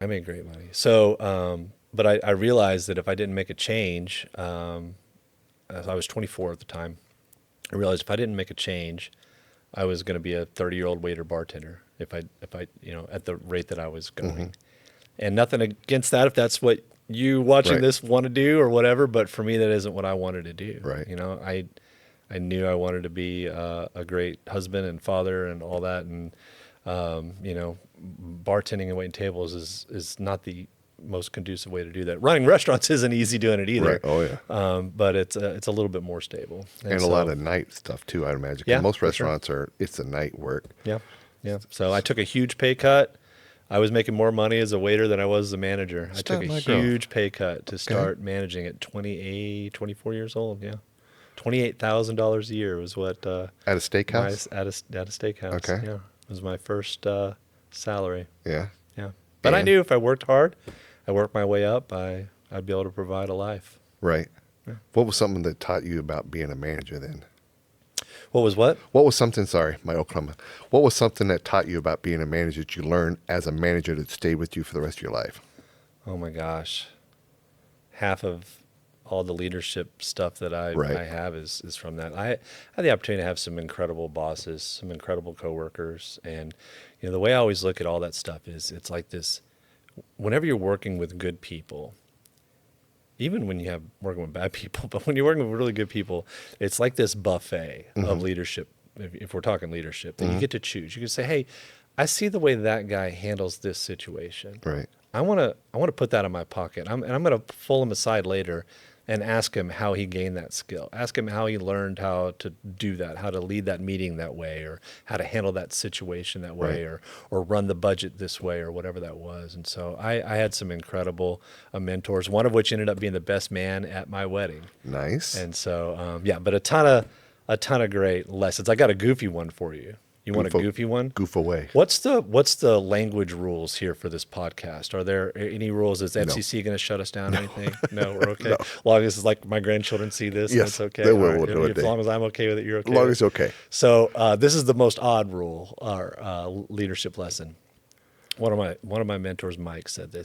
I made great money. So, but I realized that if I didn't make a change, as I was 24 at the time, I realized if I didn't make a change, I was going to be a 30-year-old waiter bartender if I, at the rate that I was going. And nothing against that if that's what you watching Right. this want to do or whatever, but for me that isn't what I wanted to do. Right. I knew I wanted to be a great husband and father and all that, and bartending and waiting tables is not the most conducive way to do that. Running restaurants isn't easy doing it either. Right. Oh, yeah. But it's a little bit more stable. And a lot of night stuff too, I'd imagine. 'Cause Yeah, most for sure. restaurants it's the night work. Yeah, yeah. So I took a huge pay cut. I was making more money as a waiter than I was as a manager. I took Start a my growth. huge pay cut to start managing at 28, 24 years old. Yeah. $28,000 a year was what At a steakhouse? at a steakhouse. Okay. Yeah. Was my first salary. Yeah. Yeah. But I And- knew if I worked hard, I worked my way up, I'd be able to provide a life. Right. What was something that taught you about being a manager then? What was what? What was something, sorry, my Oklahoma. What was something that taught you about being a manager that you learned as a manager that stayed with you for the rest of your life? Oh my gosh. Half of all the leadership stuff that Right. I have is from that. I had the opportunity to have some incredible bosses, some incredible coworkers. And, the way I always look at all that stuff is it's like this, whenever you're working with good people, even when you have working with bad people, but when you're working with really good people, it's like this buffet of leadership. If we're talking leadership, that you get to choose. You can say, "Hey, I see the way that guy handles this situation. Right. I want to put that in my pocket. And I'm going to pull him aside later and ask him how he gained that skill. Ask him how he learned how to do that, how to lead that meeting that way, or how to handle that situation that way, Right. or run the budget this way, or whatever that was." And so I had some incredible mentors, one of which ended up being the best man at my wedding. Nice. And so, but a ton of great lessons. I got a goofy one for you. You want a Goof- goofy one? Goof away. What's the language rules here for this podcast? Are there any rules? Is the FCC going to shut us down or anything? No, we're okay. As long as it's like my grandchildren see this, Yes, that's okay. they will. All We'll do it. As long as I'm okay with it, you're okay. As long with as it? it's okay. So this is the most odd rule, our leadership lesson. One of my mentors, Mike, said this.